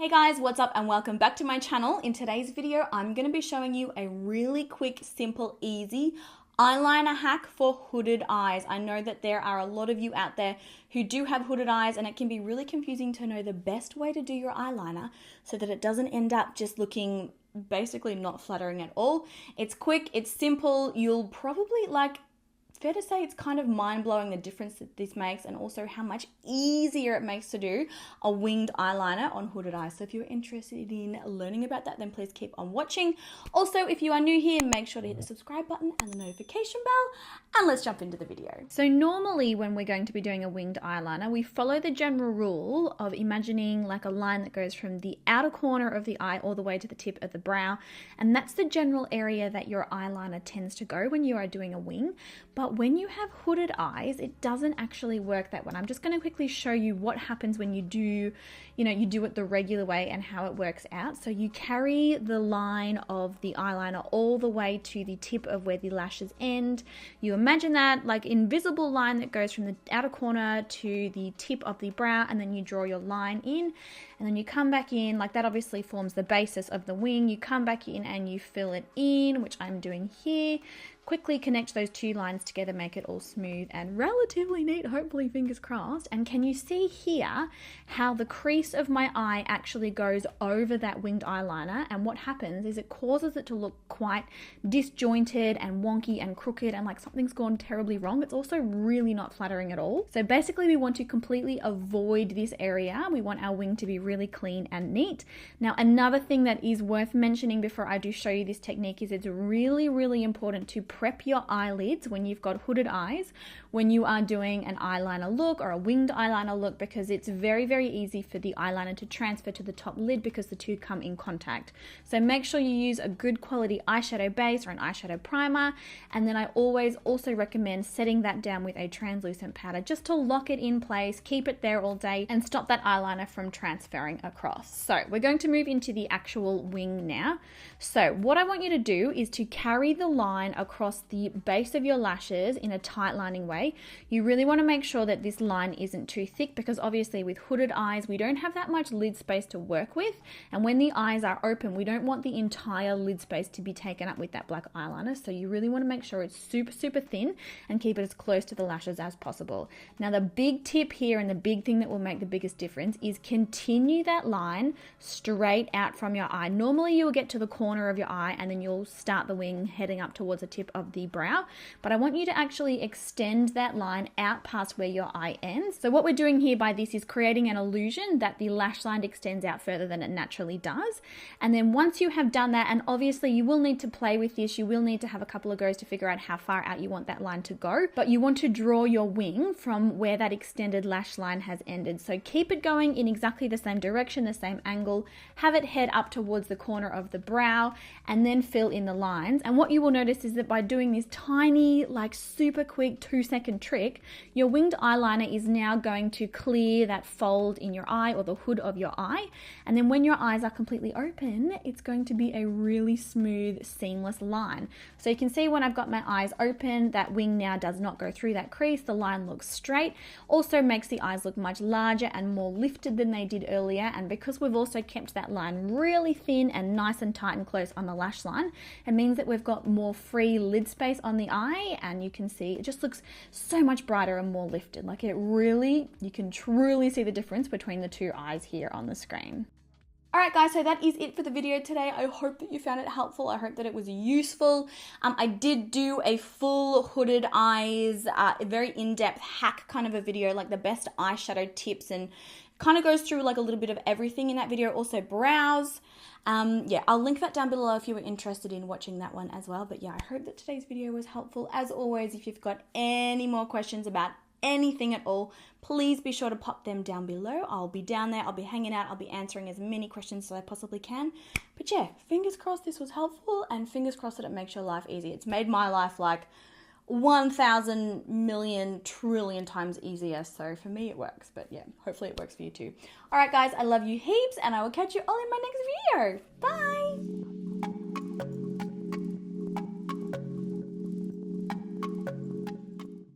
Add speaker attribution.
Speaker 1: Hey guys, what's up and welcome back to my channel. In today's video, I'm going to be showing you a really quick, simple, easy eyeliner hack for hooded eyes. I know that there are a lot of you out there who do have hooded eyes and it can be really confusing to know the best way to do your eyeliner so that it doesn't end up just looking basically not flattering at all. It's quick, it's simple, you'll probably fair to say it's kind of mind-blowing the difference that this makes and also how much easier it makes to do a winged eyeliner on hooded eyes. So if you're interested in learning about that, then please keep on watching. Also, if you are new here, make sure to hit the subscribe button and the notification bell, and let's jump into the video. So normally when we're going to be doing a winged eyeliner, we follow the general rule of imagining like a line that goes from the outer corner of the eye all the way to the tip of the brow, and that's the general area that your eyeliner tends to go when you are doing a wing. But when you have hooded eyes, it doesn't actually work that way. I'm just going to quickly show you what happens when you do, you do it the regular way and how it works out. So you carry the line of the eyeliner all the way to the tip of where the lashes end. You imagine that like invisible line that goes from the outer corner to the tip of the brow, and then you draw your line in, and then you come back in. Like that obviously forms the basis of the wing. You come back in and you fill it in, which I'm doing here. Quickly connect those two lines together, make it all smooth and relatively neat, hopefully, fingers crossed. And can you see here how the crease of my eye actually goes over that winged eyeliner? And what happens is it causes it to look quite disjointed and wonky and crooked and like something's gone terribly wrong. It's also really not flattering at all. So basically we want to completely avoid this area. We want our wing to be really clean and neat. Now, another thing that is worth mentioning before I do show you this technique is it's really, really important to prep your eyelids when you've got hooded eyes, when you are doing an eyeliner look or a winged eyeliner look, because it's very, very easy for the eyeliner to transfer to the top lid because the two come in contact. So make sure you use a good quality eyeshadow base or an eyeshadow primer. And then I always also recommend setting that down with a translucent powder just to lock it in place, keep it there all day and stop that eyeliner from transferring across. So we're going to move into the actual wing now. So what I want you to do is to carry the line across the base of your lashes in a tight lining way. You really want to make sure that this line isn't too thick, because obviously with hooded eyes we don't have that much lid space to work with, and when the eyes are open we don't want the entire lid space to be taken up with that black eyeliner. So you really want to make sure it's super, super thin and keep it as close to the lashes as possible. Now the big tip here and the big thing that will make the biggest difference is continue that line straight out from your eye. Normally you will get to the corner of your eye and then you'll start the wing heading up towards the tip of the brow, but I want you to actually extend that line out past where your eye ends. So what we're doing here by this is creating an illusion that the lash line extends out further than it naturally does. And then once you have done that, and obviously you will need to play with this, you will need to have a couple of goes to figure out how far out you want that line to go, but you want to draw your wing from where that extended lash line has ended. So keep it going in exactly the same direction, the same angle, have it head up towards the corner of the brow, and then fill in the lines. And what you will notice is that by doing this tiny, like super quick 2-second trick, your winged eyeliner is now going to clear that fold in your eye or the hood of your eye. And then when your eyes are completely open, it's going to be a really smooth, seamless line. So you can see when I've got my eyes open, that wing now does not go through that crease. The line looks straight. Also makes the eyes look much larger and more lifted than they did earlier. And because we've also kept that line really thin and nice and tight and close on the lash line, it means that we've got more free lid space on the eye, and you can see it just looks so much brighter and more lifted. Like it really, you can truly see the difference between the two eyes here on the screen. Alright guys, so that is it for the video today. I hope that you found it helpful. I hope that it was useful. I did do a full hooded eyes, a very in-depth hack kind of a video, like the best eyeshadow tips, and kind of goes through like a little bit of everything in that video. Also brows. Yeah, I'll link that down below if you were interested in watching that one as well. But yeah, I hope that today's video was helpful. As always, if you've got any more questions about anything at all, please be sure to pop them down below. I'll be down there, I'll be hanging out, I'll be answering as many questions as I possibly can. But yeah, fingers crossed this was helpful, and fingers crossed that it makes your life easy. It's made my life like 1,000 million trillion times easier. So for me it works, but yeah, hopefully it works for you too. All right guys, I love you heaps, and I will catch you all in my next video. Bye.